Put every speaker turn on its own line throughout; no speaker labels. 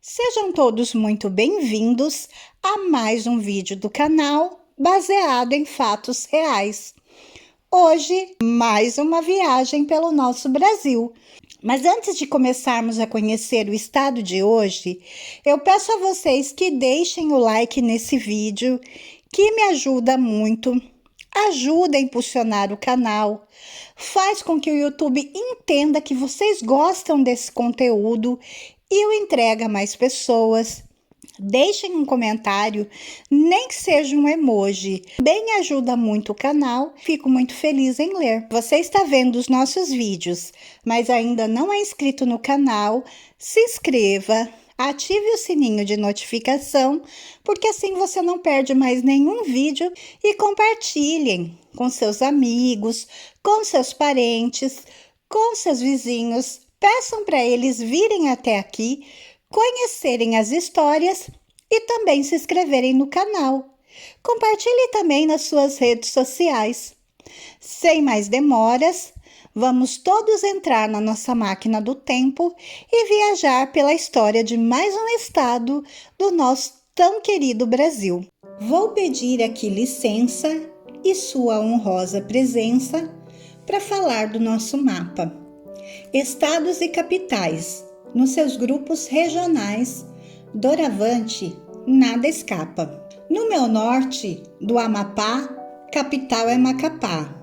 Sejam todos muito bem-vindos a mais um vídeo do canal baseado em fatos reais. Hoje, mais uma viagem pelo nosso Brasil. Mas antes de começarmos a conhecer o estado de hoje, eu peço a vocês que deixem o like nesse vídeo, que me ajuda muito, ajuda a impulsionar o canal, faz com que o YouTube entenda que vocês gostam desse conteúdo e o entrega a mais pessoas. Deixem um comentário, nem que seja um emoji. Bem ajuda muito o canal, fico muito feliz em ler. Você está vendo os nossos vídeos, mas ainda não é inscrito no canal, se inscreva, ative o sininho de notificação, porque assim você não perde mais nenhum vídeo e compartilhem com seus amigos, com seus parentes, com seus vizinhos. Peçam para eles virem até aqui, conhecerem as histórias e também se inscreverem no canal. Compartilhe também nas suas redes sociais. Sem mais demoras, vamos todos entrar na nossa máquina do tempo e viajar pela história de mais um estado do nosso tão querido Brasil. Vou pedir aqui licença e sua honrosa presença para falar do nosso mapa. Estados e capitais, nos seus grupos regionais, doravante, nada escapa. No meu norte, do Amapá, capital é Macapá.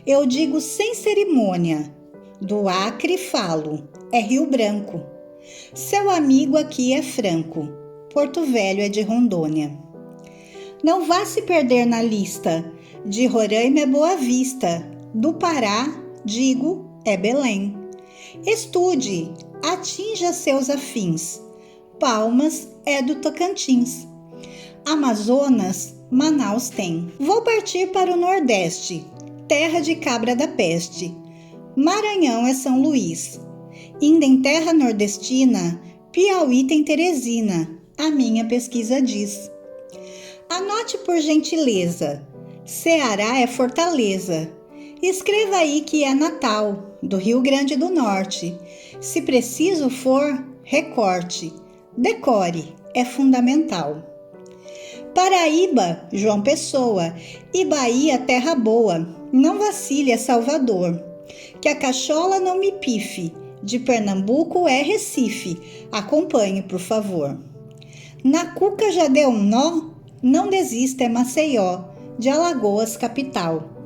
Eu digo sem cerimônia, do Acre falo, é Rio Branco. Seu amigo aqui é franco, Porto Velho é de Rondônia. Não vá se perder na lista, de Roraima é Boa Vista, do Pará, digo, é Belém. Estude, atinja seus afins. Palmas é do Tocantins. Amazonas, Manaus tem. Vou partir para o Nordeste, terra de cabra da peste. Maranhão é São Luís. Indo em terra nordestina, Piauí tem Teresina, a minha pesquisa diz. Anote por gentileza, Ceará é Fortaleza. Escreva aí que é Natal, do Rio Grande do Norte. Se preciso for, recorte. Decore, é fundamental. Paraíba, João Pessoa. E Bahia, terra boa. Não vacile, é Salvador. Que a cachola não me pife. De Pernambuco é Recife. Acompanhe, por favor. Na cuca já deu um nó? Não desista, é Maceió. De Alagoas, capital.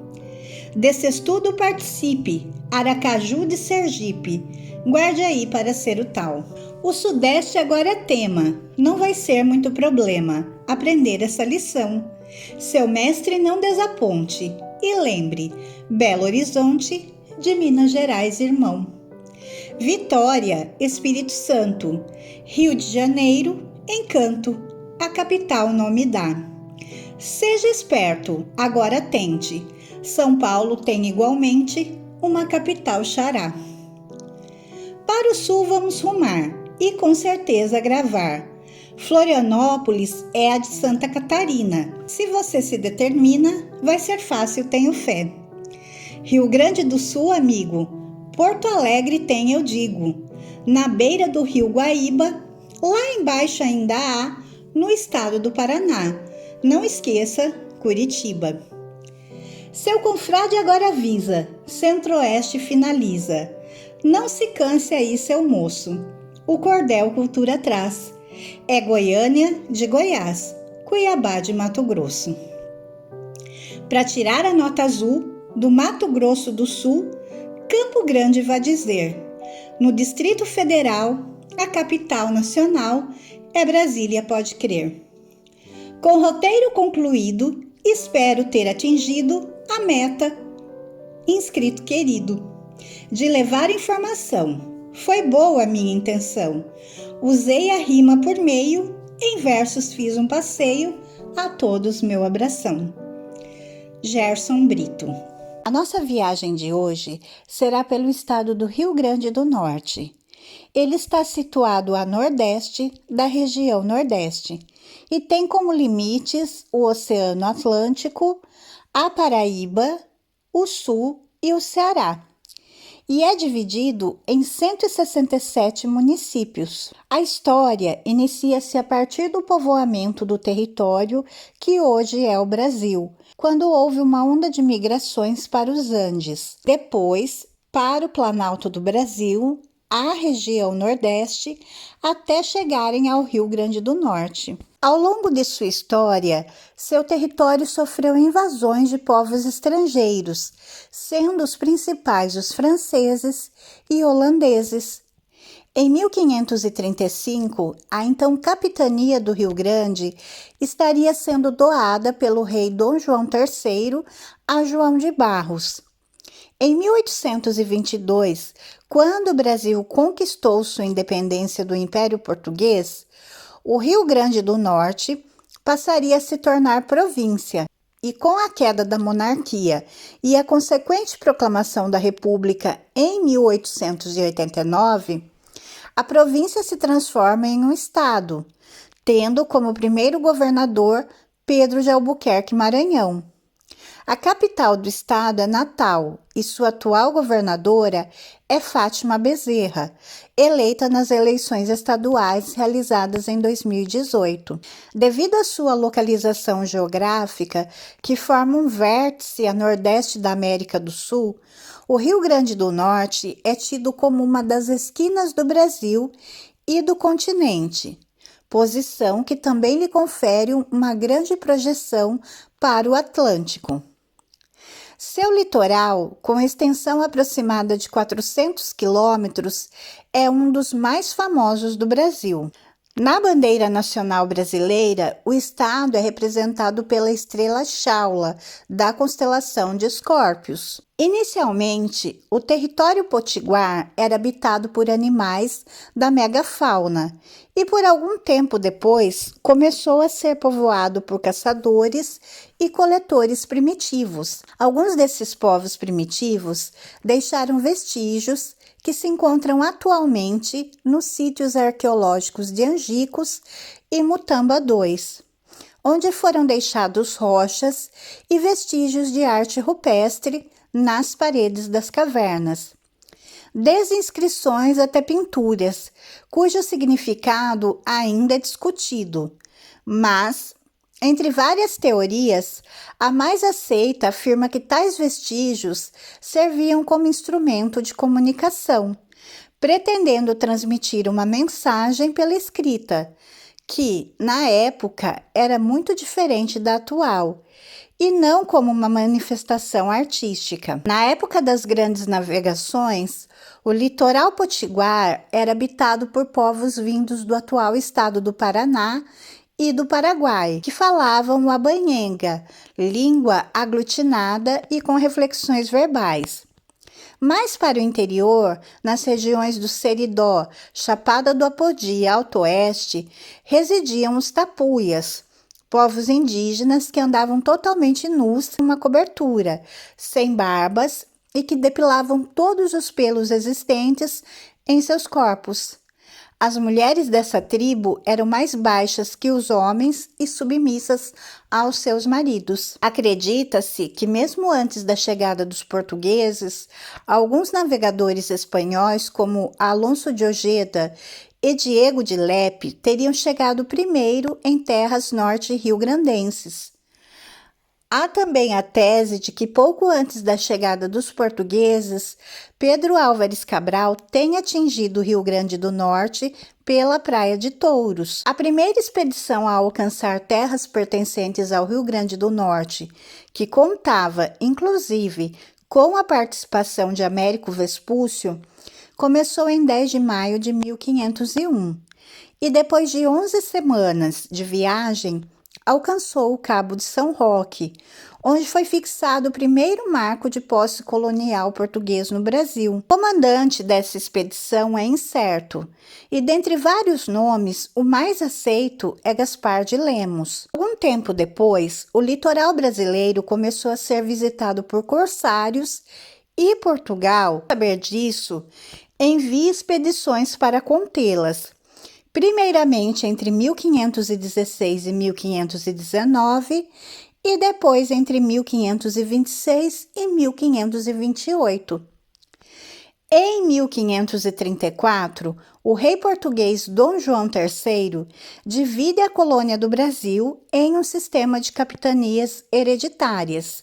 Desse estudo participe, Aracaju de Sergipe, guarde aí para ser o tal. O Sudeste agora é tema, não vai ser muito problema aprender essa lição. Seu mestre não desaponte e lembre, Belo Horizonte, de Minas Gerais, irmão. Vitória, Espírito Santo, Rio de Janeiro, Encanto, a capital não me dá. Seja esperto, agora tente. São Paulo tem igualmente uma capital xará. Para o sul vamos rumar e com certeza gravar. Florianópolis é a de Santa Catarina. Se você se determina, vai ser fácil, tenho fé. Rio Grande do Sul, amigo, Porto Alegre tem, eu digo. Na beira do rio Guaíba, lá embaixo ainda há, no estado do Paraná. Não esqueça, Curitiba. Seu confrade agora avisa, Centro-Oeste finaliza. Não se canse aí, seu moço, o cordel cultura traz. É Goiânia de Goiás, Cuiabá de Mato Grosso. Para tirar a nota azul, do Mato Grosso do Sul, Campo Grande vai dizer. No Distrito Federal, a capital nacional é Brasília, pode crer. Com roteiro concluído, espero ter atingido a meta, inscrito querido, de levar informação. Foi boa a minha intenção. Usei a rima por meio, em versos fiz um passeio, a todos meu abração. Gerson Brito. A nossa viagem de hoje será pelo estado do Rio Grande do Norte. Ele está situado a nordeste da região Nordeste e tem como limites o Oceano Atlântico, a Paraíba, o Sul e o Ceará. e é dividido em 167 municípios. A história inicia-se a partir do povoamento do território que hoje é o Brasil, quando houve uma onda de migrações para os Andes, depois para o Planalto do Brasil, a região Nordeste, até chegarem ao Rio Grande do Norte. Ao longo de sua história, seu território sofreu invasões de povos estrangeiros, sendo os principais os franceses e holandeses. Em 1535, a então capitania do Rio Grande estaria sendo doada pelo rei Dom João III a João de Barros. Em 1822, quando o Brasil conquistou sua independência do Império Português, o Rio Grande do Norte passaria a se tornar província, e com a queda da monarquia e a consequente proclamação da República em 1889, a província se transforma em um estado, tendo como primeiro governador Pedro de Albuquerque Maranhão. A capital do estado é Natal e sua atual governadora é Fátima Bezerra, eleita nas eleições estaduais realizadas em 2018. Devido à sua localização geográfica, que forma um vértice a nordeste da América do Sul, o Rio Grande do Norte é tido como uma das esquinas do Brasil e do continente, posição que também lhe confere uma grande projeção para o Atlântico. Seu litoral, com extensão aproximada de 400 quilômetros, é um dos mais famosos do Brasil. Na bandeira nacional brasileira, o estado é representado pela estrela Shaula, da constelação de Escórpios. Inicialmente, o território potiguar era habitado por animais da megafauna e, por algum tempo depois, começou a ser povoado por caçadores e coletores primitivos. Alguns desses povos primitivos deixaram vestígios que se encontram atualmente nos sítios arqueológicos de Angicos e Mutamba II, onde foram deixados rochas e vestígios de arte rupestre nas paredes das cavernas. Desde inscrições até pinturas, cujo significado ainda é discutido, mas, entre várias teorias, a mais aceita afirma que tais vestígios serviam como instrumento de comunicação, pretendendo transmitir uma mensagem pela escrita, que, na época, era muito diferente da atual, e não como uma manifestação artística. Na época das grandes navegações, o litoral potiguar era habitado por povos vindos do atual estado do Paraná e do Paraguai, que falavam o abanhenga, língua aglutinada e com reflexões verbais. Mais para o interior, nas regiões do Seridó, Chapada do Apodi e Alto Oeste, residiam os tapuias, povos indígenas que andavam totalmente nus, sem uma cobertura, sem barbas e que depilavam todos os pelos existentes em seus corpos. As mulheres dessa tribo eram mais baixas que os homens e submissas aos seus maridos. Acredita-se que, mesmo antes da chegada dos portugueses, alguns navegadores espanhóis, como Alonso de Ojeda e Diego de Lepe, teriam chegado primeiro em terras norte-riograndenses. Há também a tese de que, pouco antes da chegada dos portugueses, Pedro Álvares Cabral tenha atingido o Rio Grande do Norte pela Praia de Touros. A primeira expedição a alcançar terras pertencentes ao Rio Grande do Norte, que contava, inclusive, com a participação de Américo Vespúcio, começou em 10 de maio de 1501 e, depois de 11 semanas de viagem, alcançou o Cabo de São Roque, onde foi fixado o primeiro marco de posse colonial português no Brasil. O comandante dessa expedição é incerto, e dentre vários nomes, o mais aceito é Gaspar de Lemos. Algum tempo depois, o litoral brasileiro começou a ser visitado por corsários e Portugal, ao saber disso, envia expedições para contê-las. Primeiramente entre 1516 e 1519 e depois entre 1526 e 1528. Em 1534, o rei português Dom João III divide a colônia do Brasil em um sistema de capitanias hereditárias,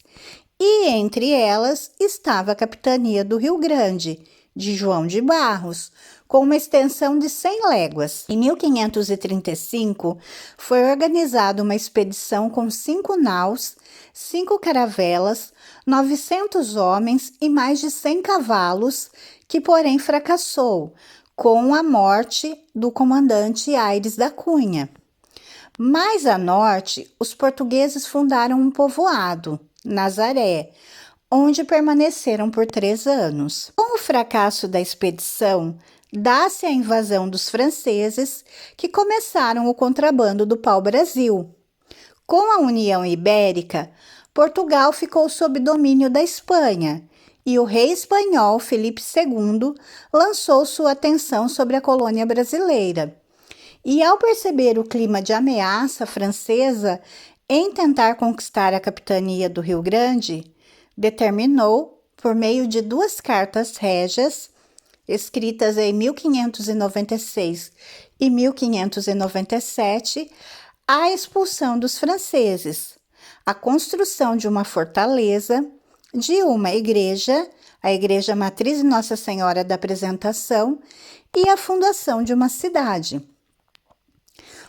e entre elas estava a capitania do Rio Grande, de João de Barros, com uma extensão de 100 léguas. Em 1535, foi organizada uma expedição com 5 naus, 5 caravelas, 900 homens e mais de 100 cavalos, que porém fracassou, com a morte do comandante Aires da Cunha. Mais a norte, os portugueses fundaram um povoado, Nazaré, onde permaneceram por 3 anos. Com o fracasso da expedição, dá-se a invasão dos franceses, que começaram o contrabando do pau-brasil. Com a União Ibérica, Portugal ficou sob domínio da Espanha, e o rei espanhol Felipe II lançou sua atenção sobre a colônia brasileira. E ao perceber o clima de ameaça francesa em tentar conquistar a capitania do Rio Grande, determinou, por meio de 2 cartas régias, escritas em 1596 e 1597, a expulsão dos franceses, a construção de uma fortaleza, de uma igreja, a Igreja Matriz de Nossa Senhora da Apresentação, e a fundação de uma cidade.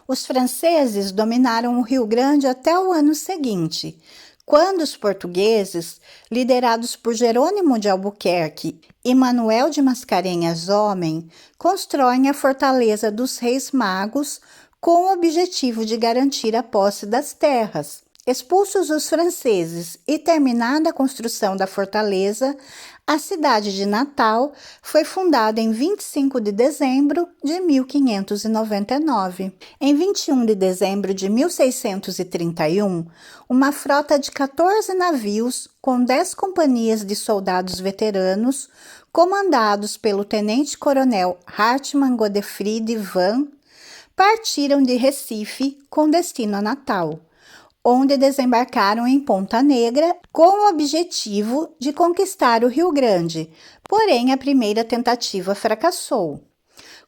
Os franceses dominaram o Rio Grande até o ano seguinte, quando os portugueses, liderados por Jerônimo de Albuquerque e Manuel de Mascarenhas Homem, constroem a Fortaleza dos Reis Magos com o objetivo de garantir a posse das terras. Expulsos os franceses e terminada a construção da fortaleza, a cidade de Natal foi fundada em 25 de dezembro de 1599. Em 21 de dezembro de 1631, uma frota de 14 navios com 10 companhias de soldados veteranos, comandados pelo tenente-coronel Hartmann Godefried Van, partiram de Recife com destino a Natal, onde desembarcaram em Ponta Negra com o objetivo de conquistar o Rio Grande, porém a primeira tentativa fracassou.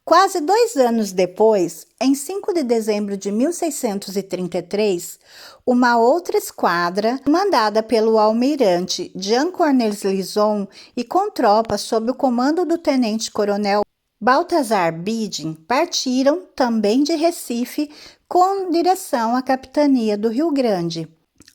Quase 2 anos depois, em 5 de dezembro de 1633, uma outra esquadra, mandada pelo almirante Jean Cornelis Lison e com tropas sob o comando do tenente-coronel Baltazar Bidin, partiram também de Recife com direção à capitania do Rio Grande.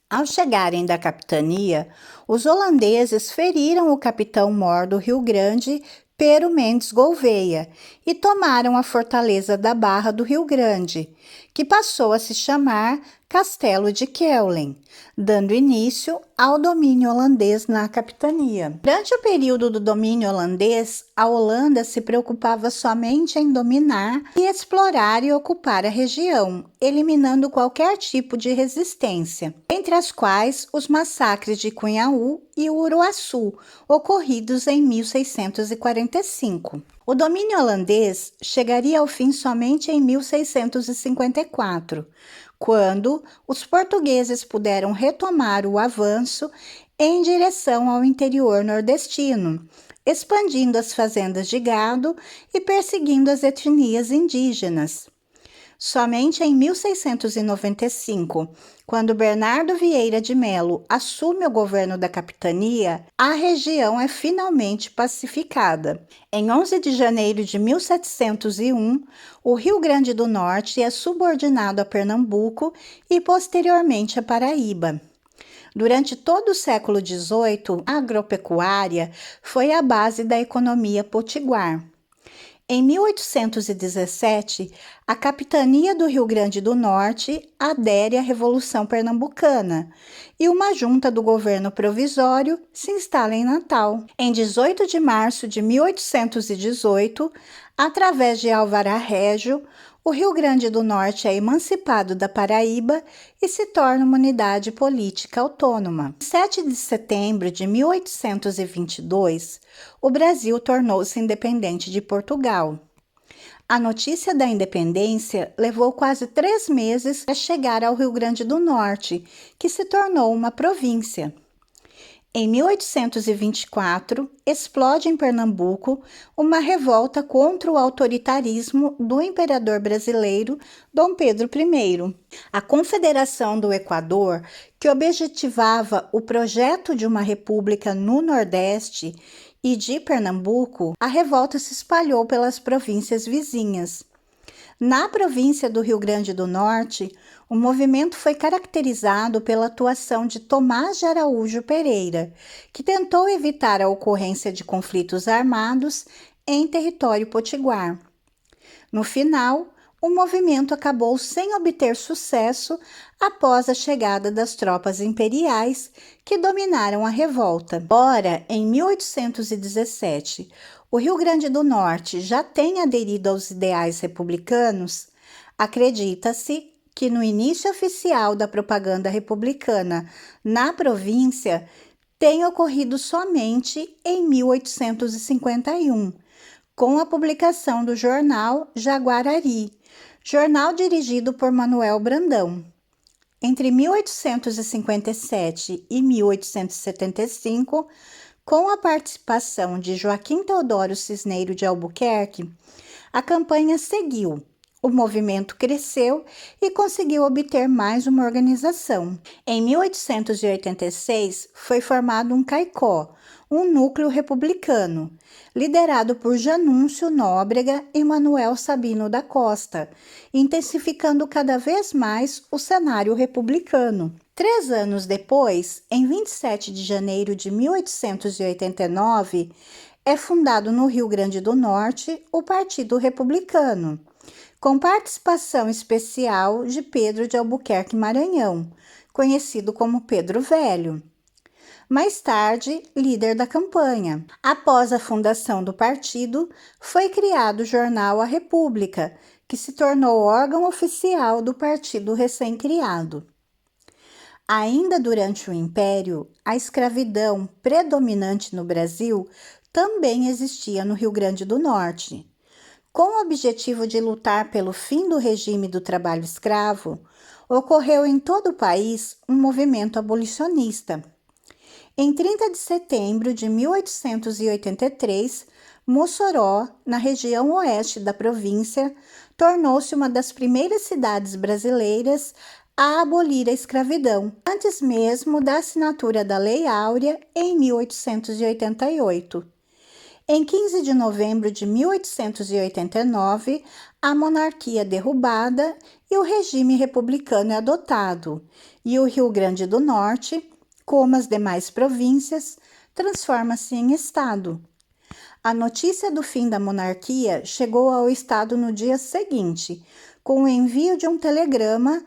Ao chegarem da capitania, os holandeses feriram o capitão-mor do Rio Grande, Pero Mendes Gouveia, e tomaram a fortaleza da Barra do Rio Grande, que passou a se chamar Castelo de Keulen, dando início ao domínio holandês na capitania. Durante o período do domínio holandês, a Holanda se preocupava somente em dominar e explorar e ocupar a região, eliminando qualquer tipo de resistência, entre as quais os massacres de Cunhaú e Uruaçu, ocorridos em 1645. O domínio holandês chegaria ao fim somente em 1654, quando os portugueses puderam retomar o avanço em direção ao interior nordestino, expandindo as fazendas de gado e perseguindo as etnias indígenas. Somente em 1695, quando Bernardo Vieira de Melo assume o governo da capitania, a região é finalmente pacificada. Em 11 de janeiro de 1701, o Rio Grande do Norte é subordinado a Pernambuco e posteriormente a Paraíba. Durante todo o século XVIII, a agropecuária foi a base da economia potiguar. Em 1817, a capitania do Rio Grande do Norte adere à Revolução Pernambucana e uma junta do governo provisório se instala em Natal. Em 18 de março de 1818, através de alvará régio, o Rio Grande do Norte é emancipado da Paraíba e se torna uma unidade política autônoma. Em 7 de setembro de 1822, o Brasil tornou-se independente de Portugal. A notícia da independência levou quase 3 meses a chegar ao Rio Grande do Norte, que se tornou uma província. Em 1824, explode em Pernambuco uma revolta contra o autoritarismo do imperador brasileiro Dom Pedro I. A Confederação do Equador, que objetivava o projeto de uma república no Nordeste e de Pernambuco, a revolta se espalhou pelas províncias vizinhas. Na província do Rio Grande do Norte, o movimento foi caracterizado pela atuação de Tomás de Araújo Pereira, que tentou evitar a ocorrência de conflitos armados em território potiguar. No final, o movimento acabou sem obter sucesso após a chegada das tropas imperiais que dominaram a revolta. Embora, em 1817, o Rio Grande do Norte já tenha aderido aos ideais republicanos, acredita-se que no início oficial da propaganda republicana na província tenha ocorrido somente em 1851, com a publicação do jornal Jaguarari, jornal dirigido por Manuel Brandão. Entre 1857 e 1875, com a participação de Joaquim Teodoro Cisneiro de Albuquerque, a campanha seguiu. O movimento cresceu e conseguiu obter mais uma organização. Em 1886, foi formado um CAICó, um núcleo republicano, liderado por Janúncio Nóbrega e Manuel Sabino da Costa, intensificando cada vez mais o cenário republicano. 3 anos depois, em 27 de janeiro de 1889, é fundado no Rio Grande do Norte o Partido Republicano, com participação especial de Pedro de Albuquerque Maranhão, conhecido como Pedro Velho. Mais tarde, líder da campanha. Após a fundação do partido, foi criado o jornal A República, que se tornou órgão oficial do partido recém-criado. Ainda durante o Império, a escravidão predominante no Brasil também existia no Rio Grande do Norte. Com o objetivo de lutar pelo fim do regime do trabalho escravo, ocorreu em todo o país um movimento abolicionista. Em 30 de setembro de 1883, Mossoró, na região oeste da província, tornou-se uma das primeiras cidades brasileiras a abolir a escravidão, antes mesmo da assinatura da Lei Áurea em 1888. Em 15 de novembro de 1889, a monarquia é derrubada e o regime republicano é adotado, e o Rio Grande do Norte, como as demais províncias, transforma-se em estado. A notícia do fim da monarquia chegou ao estado no dia seguinte, com o envio de um telegrama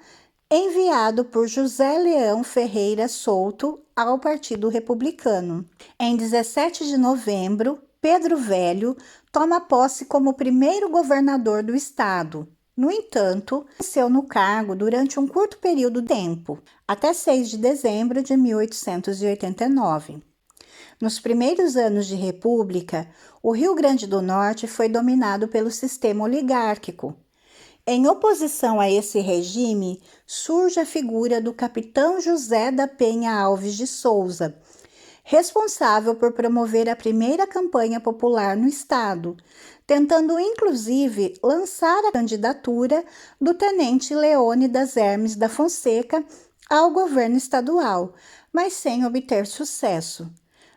enviado por José Leão Ferreira Souto ao Partido Republicano. Em 17 de novembro, Pedro Velho toma posse como primeiro governador do estado. No entanto, permaneceu no cargo durante um curto período de tempo, até 6 de dezembro de 1889. Nos primeiros anos de república, o Rio Grande do Norte foi dominado pelo sistema oligárquico. Em oposição a esse regime, surge a figura do capitão José da Penha Alves de Souza, responsável por promover a primeira campanha popular no estado, tentando inclusive lançar a candidatura do tenente Leônidas Hermes da Fonseca ao governo estadual, mas sem obter sucesso.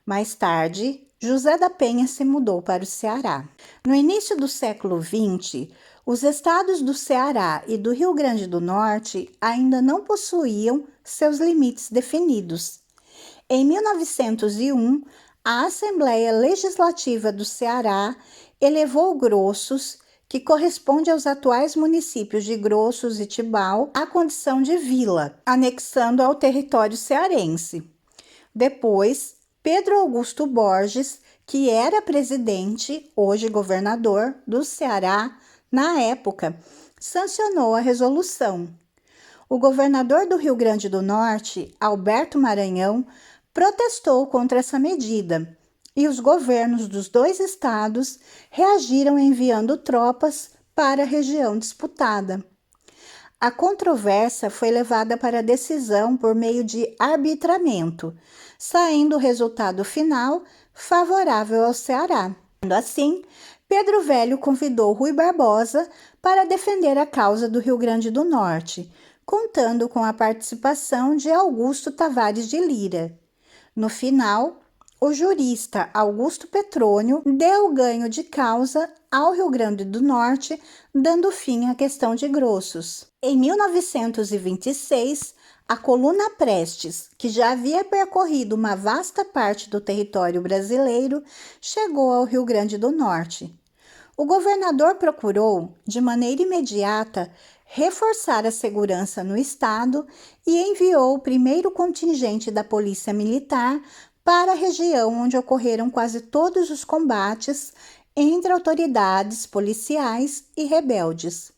Mais tarde, José da Penha se mudou para o Ceará. No início do século XX, os estados do Ceará e do Rio Grande do Norte ainda não possuíam seus limites definidos. Em 1901, a Assembleia Legislativa do Ceará elevou Grossos, que corresponde aos atuais municípios de Grossos e Tibau, à condição de vila, anexando ao território cearense. Depois, Pedro Augusto Borges, que era presidente, hoje governador, do Ceará, na época, sancionou a resolução. O governador do Rio Grande do Norte, Alberto Maranhão, protestou contra essa medida e os governos dos dois estados reagiram enviando tropas para a região disputada. A controvérsia foi levada para decisão por meio de arbitramento, saindo o resultado final favorável ao Ceará. Sendo assim, Pedro Velho convidou Rui Barbosa para defender a causa do Rio Grande do Norte, contando com a participação de Augusto Tavares de Lira. No final, o jurista Augusto Petrônio deu o ganho de causa ao Rio Grande do Norte, dando fim à questão de Grossos. Em 1926, a coluna Prestes, que já havia percorrido uma vasta parte do território brasileiro, chegou ao Rio Grande do Norte. O governador procurou, de maneira imediata, reforçar a segurança no estado e enviou o primeiro contingente da Polícia Militar para a região onde ocorreram quase todos os combates entre autoridades policiais e rebeldes.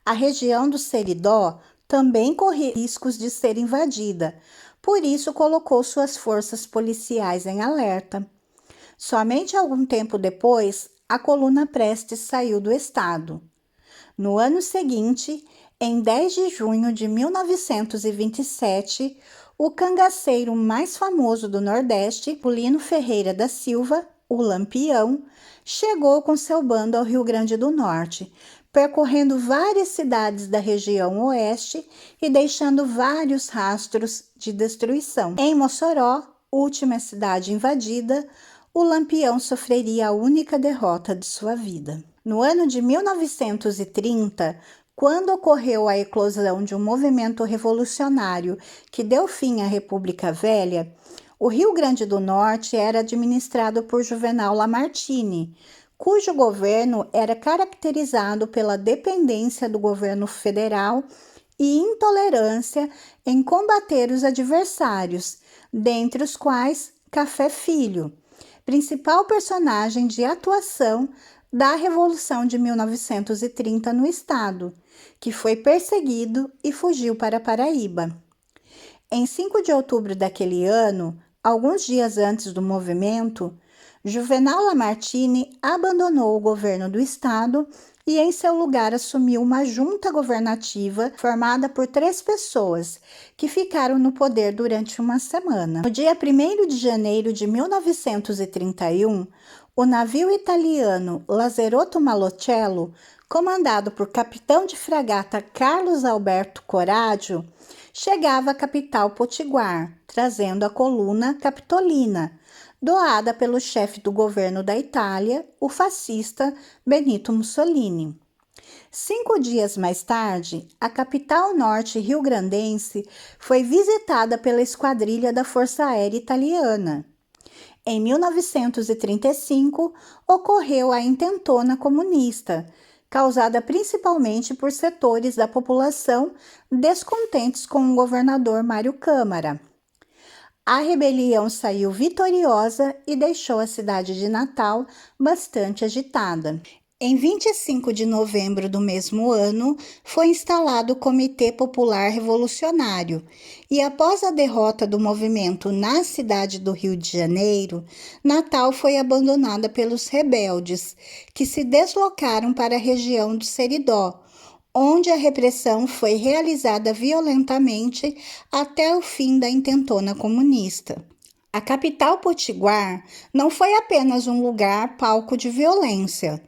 A região do Seridó também corria riscos de ser invadida, por isso colocou suas forças policiais em alerta. Somente algum tempo depois, a coluna Prestes saiu do estado. No ano seguinte, em 10 de junho de 1927, o cangaceiro mais famoso do Nordeste, Paulino Ferreira da Silva, o Lampião, chegou com seu bando ao Rio Grande do Norte, percorrendo várias cidades da região oeste e deixando vários rastros de destruição. Em Mossoró, última cidade invadida, o Lampião sofreria a única derrota de sua vida. No ano de 1930, quando ocorreu a eclosão de um movimento revolucionário que deu fim à República Velha, o Rio Grande do Norte era administrado por Juvenal Lamartine, cujo governo era caracterizado pela dependência do governo federal e intolerância em combater os adversários, dentre os quais Café Filho, principal personagem de atuação da Revolução de 1930 no estado, que foi perseguido e fugiu para Paraíba. Em 5 de outubro daquele ano, alguns dias antes do movimento, Juvenal Lamartine abandonou o governo do estado e em seu lugar assumiu uma junta governativa formada por 3 pessoas, que ficaram no poder durante uma semana. No dia 1º de janeiro de 1931, o navio italiano Lazzarotto Malocello, comandado por capitão de fragata Carlos Alberto Coraggio, chegava à capital potiguar, trazendo a coluna Capitolina, doada pelo chefe do governo da Itália, o fascista Benito Mussolini. 5 dias mais tarde, a capital norte rio-grandense foi visitada pela esquadrilha da Força Aérea Italiana. Em 1935, ocorreu a intentona comunista, causada principalmente por setores da população descontentes com o governador Mário Câmara. A rebelião saiu vitoriosa e deixou a cidade de Natal bastante agitada. Em 25 de novembro do mesmo ano, foi instalado o Comitê Popular Revolucionário e, após a derrota do movimento na cidade do Rio de Janeiro, Natal foi abandonada pelos rebeldes, que se deslocaram para a região do Seridó, onde a repressão foi realizada violentamente até o fim da intentona comunista. A capital potiguar não foi apenas um lugar palco de violência.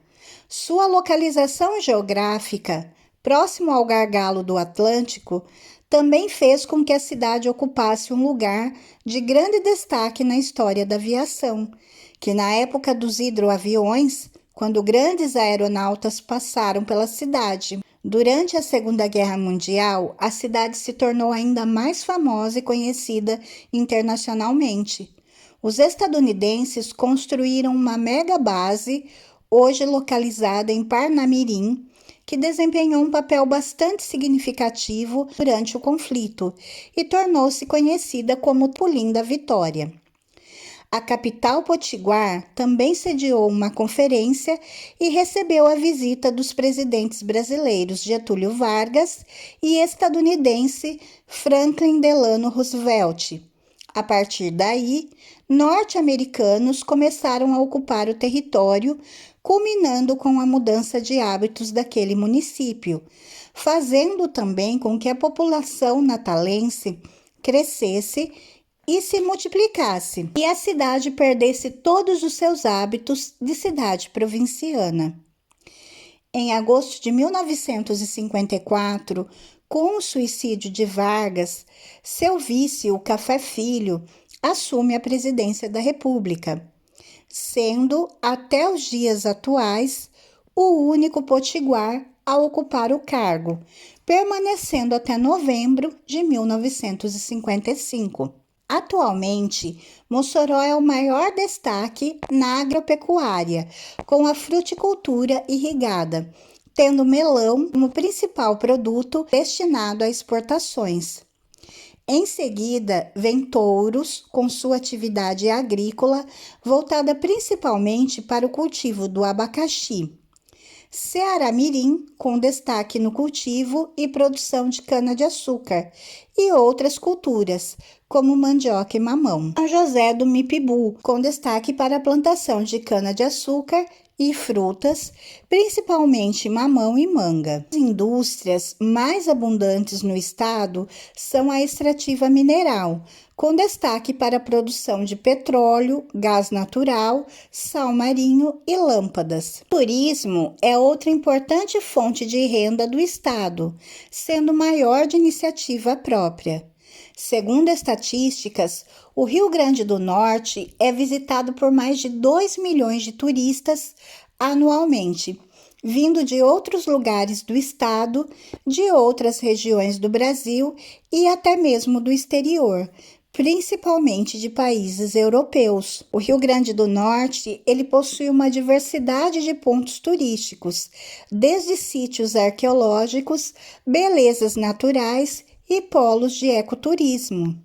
Sua localização geográfica, próximo ao gargalo do Atlântico, também fez com que a cidade ocupasse um lugar de grande destaque na história da aviação, que na época dos hidroaviões, quando grandes aeronautas passaram pela cidade. Durante a Segunda Guerra Mundial, a cidade se tornou ainda mais famosa e conhecida internacionalmente. Os estadunidenses construíram uma mega base, hoje localizada em Parnamirim, que desempenhou um papel bastante significativo durante o conflito e tornou-se conhecida como Pulim da Vitória. A capital potiguar também sediou uma conferência e recebeu a visita dos presidentes brasileiros Getúlio Vargas e estadunidense Franklin Delano Roosevelt. A partir daí, norte-americanos começaram a ocupar o território, culminando com a mudança de hábitos daquele município, fazendo também com que a população natalense crescesse e se multiplicasse, e a cidade perdesse todos os seus hábitos de cidade provinciana. Em agosto de 1954, com o suicídio de Vargas, seu vice, o Café Filho, assume a presidência da República, sendo, até os dias atuais, o único potiguar a ocupar o cargo, permanecendo até novembro de 1955. Atualmente, Mossoró é o maior destaque na agropecuária, com a fruticultura irrigada, tendo melão como principal produto destinado a exportações. Em seguida, vem Touros, com sua atividade agrícola voltada principalmente para o cultivo do abacaxi. Ceará-Mirim, com destaque no cultivo e produção de cana-de-açúcar, e outras culturas, como mandioca e mamão. São José do Mipibu, com destaque para a plantação de cana-de-açúcar e frutas, principalmente mamão e manga. As indústrias mais abundantes no estado são a extrativa mineral, com destaque para a produção de petróleo, gás natural, sal marinho e lâmpadas. O turismo é outra importante fonte de renda do estado, sendo maior de iniciativa própria. Segundo estatísticas, o Rio Grande do Norte é visitado por mais de 2 milhões de turistas anualmente, vindo de outros lugares do estado, de outras regiões do Brasil e até mesmo do exterior, principalmente de países europeus. O Rio Grande do Norte, ele possui uma diversidade de pontos turísticos, desde sítios arqueológicos, belezas naturais e polos de ecoturismo.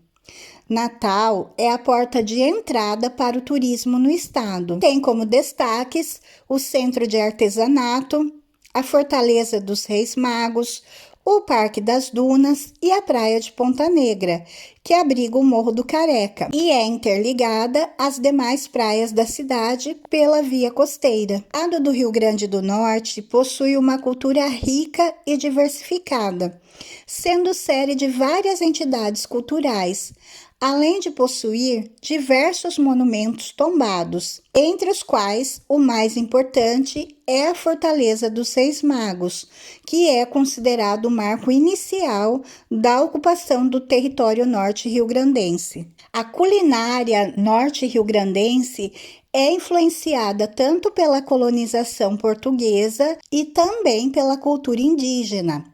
Natal é a porta de entrada para o turismo no estado. Tem como destaques o Centro de Artesanato, a Fortaleza dos Reis Magos, o Parque das Dunas e a Praia de Ponta Negra, que abriga o Morro do Careca e é interligada às demais praias da cidade pela via costeira. O estado do Rio Grande do Norte possui uma cultura rica e diversificada, sendo sede de várias entidades culturais, além de possuir diversos monumentos tombados, entre os quais o mais importante é a Fortaleza dos Reis Magos, que é considerado o marco inicial da ocupação do território norte-riograndense. A culinária norte-riograndense é influenciada tanto pela colonização portuguesa e também pela cultura indígena.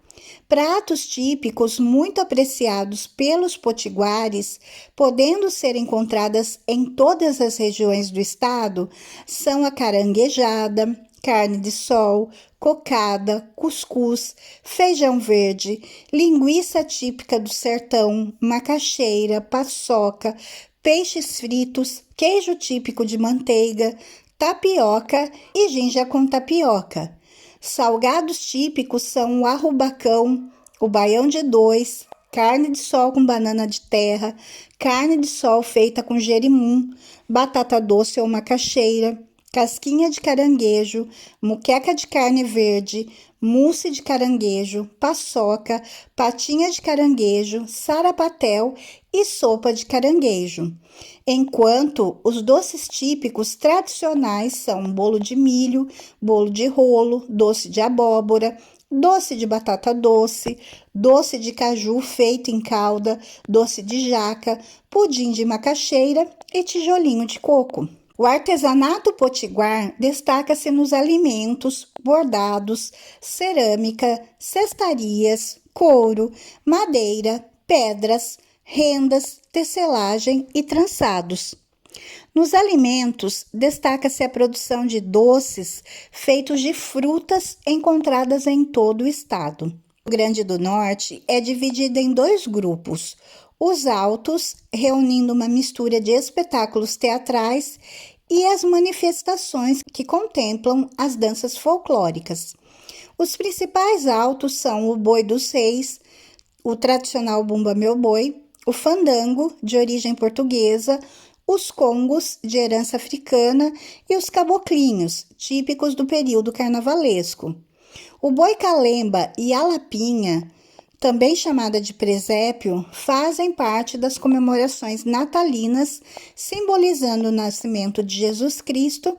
Pratos típicos muito apreciados pelos potiguares, podendo ser encontradas em todas as regiões do estado, são a caranguejada, carne de sol, cocada, cuscuz, feijão verde, linguiça típica do sertão, macaxeira, paçoca, peixes fritos, queijo típico de manteiga, tapioca e ginja com tapioca. Salgados típicos são o arrubacão, o baião de dois, carne de sol com banana de terra, carne de sol feita com jerimum, batata doce ou macaxeira, casquinha de caranguejo, muqueca de carne verde, mousse de caranguejo, paçoca, patinha de caranguejo, sarapatel e sopa de caranguejo. Enquanto os doces típicos tradicionais são bolo de milho, bolo de rolo, doce de abóbora, doce de batata doce, doce de caju feito em calda, doce de jaca, pudim de macaxeira e tijolinho de coco. O artesanato potiguar destaca-se nos alimentos, bordados, cerâmica, cestarias, couro, madeira, pedras, rendas, tecelagem e trançados. Nos alimentos, destaca-se a produção de doces feitos de frutas encontradas em todo o estado. O Rio Grande do Norte é dividido em dois grupos: os altos, reunindo uma mistura de espetáculos teatrais, e as manifestações que contemplam as danças folclóricas. Os principais altos são o Boi dos Reis, o tradicional Bumba Meu Boi, o fandango, de origem portuguesa, os congos, de herança africana, e os caboclinhos, típicos do período carnavalesco. O boi calemba e a lapinha, também chamada de presépio, fazem parte das comemorações natalinas, simbolizando o nascimento de Jesus Cristo,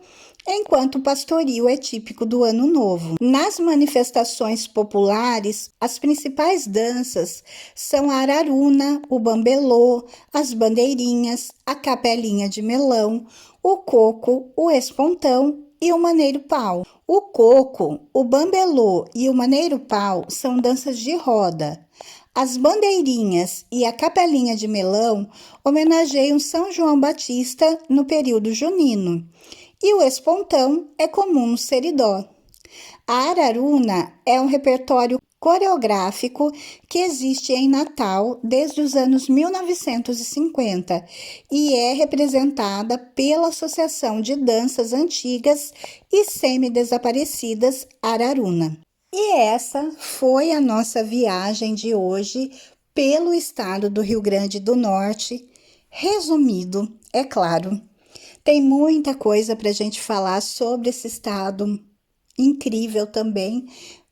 enquanto o pastoril é típico do Ano Novo. Nas manifestações populares, as principais danças são a araruna, o bambelô, as bandeirinhas, a capelinha de melão, o coco, o espontão e o maneiro-pau. O coco, o bambelô e o maneiro-pau são danças de roda. As bandeirinhas e a capelinha de melão homenageiam São João Batista no período junino. E o espontão é comum no seridó. A araruna é um repertório coreográfico que existe em Natal desde os anos 1950 e é representada pela Associação de Danças Antigas e Semi-Desaparecidas Araruna. E essa foi a nossa viagem de hoje pelo estado do Rio Grande do Norte, resumido, é claro. Tem muita coisa para a gente falar sobre esse estado incrível também,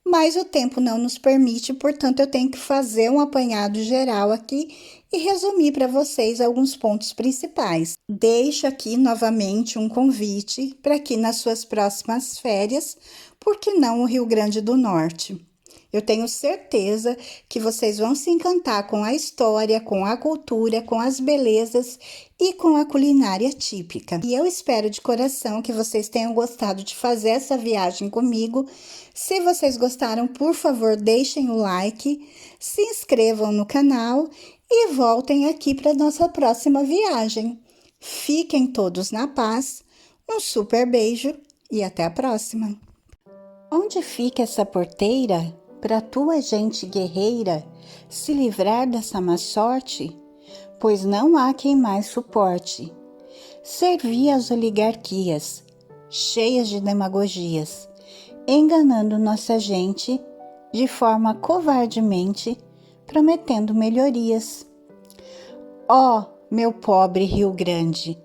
mas o tempo não nos permite, portanto eu tenho que fazer um apanhado geral aqui e resumir para vocês alguns pontos principais. Deixo aqui novamente um convite para que nas suas próximas férias, por que não o Rio Grande do Norte? Eu tenho certeza que vocês vão se encantar com a história, com a cultura, com as belezas e com a culinária típica. E eu espero de coração que vocês tenham gostado de fazer essa viagem comigo. Se vocês gostaram, por favor, deixem o like, se inscrevam no canal e voltem aqui para nossa próxima viagem. Fiquem todos na paz, um super beijo e até a próxima! Onde fica essa porteira? Para tua gente guerreira se livrar dessa má sorte, pois não há quem mais suporte. Servir as oligarquias, cheias de demagogias, enganando nossa gente de forma covardemente, prometendo melhorias. Ó, meu pobre Rio Grande,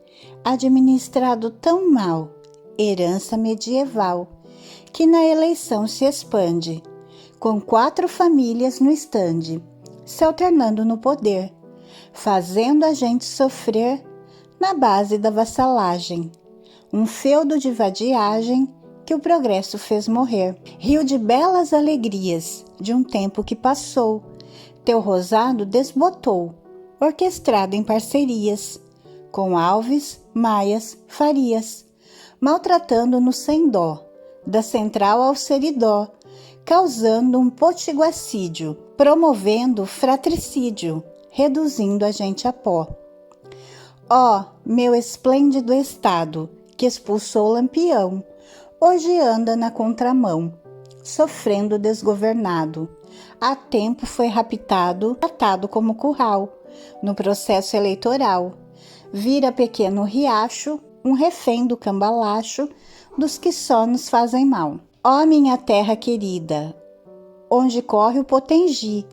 administrado tão mal, herança medieval, que na eleição se expande, com 4 famílias no estande, se alternando no poder, fazendo a gente sofrer na base da vassalagem, um feudo de vadiagem que o progresso fez morrer. Rio de belas alegrias de um tempo que passou, teu rosado desbotou, orquestrado em parcerias, com Alves, Maias, Farias, maltratando-nos sem dó, da central ao seridó, causando um potiguacídio, promovendo fratricídio, reduzindo a gente a pó. Ó, meu esplêndido estado, que expulsou Lampião, hoje anda na contramão, sofrendo desgovernado. Há tempo foi raptado, tratado como curral, no processo eleitoral. Vira pequeno riacho, um refém do cambalacho, dos que só nos fazem mal. Ó minha terra querida, onde corre o Potengi,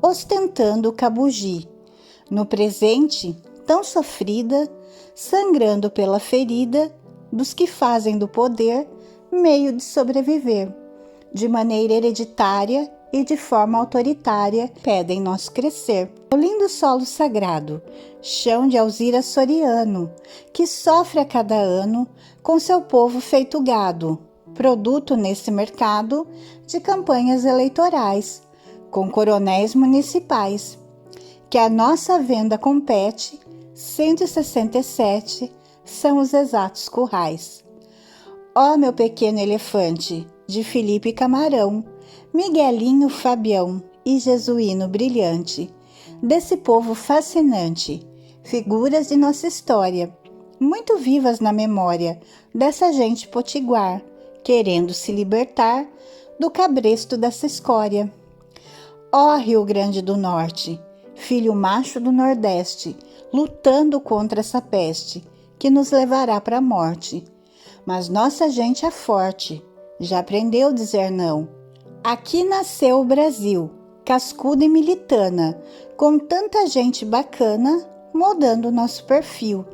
ostentando o Cabugi, no presente tão sofrida, sangrando pela ferida dos que fazem do poder meio de sobreviver. De maneira hereditária e de forma autoritária, pedem nosso crescer. O lindo solo sagrado, chão de Alzira Soriano, que sofre a cada ano com seu povo feito gado, produto nesse mercado de campanhas eleitorais, com coronéis municipais, que a nossa venda compete, 167 são os exatos currais. Ó meu pequeno elefante, de Felipe Camarão, Miguelinho Fabião e Jesuíno brilhante, desse povo fascinante, figuras de nossa história, muito vivas na memória dessa gente potiguar, querendo se libertar do cabresto dessa escória. Ó Rio Grande do Norte, filho macho do Nordeste, lutando contra essa peste que nos levará para a morte. Mas nossa gente é forte, já aprendeu a dizer não. Aqui nasceu o Brasil, cascuda e militana, com tanta gente bacana, moldando o nosso perfil.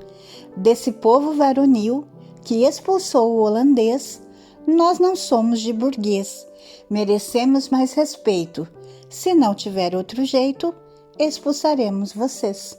Desse povo varonil que expulsou o holandês, nós não somos de burguês, merecemos mais respeito, Se não tiver outro jeito, expulsaremos vocês.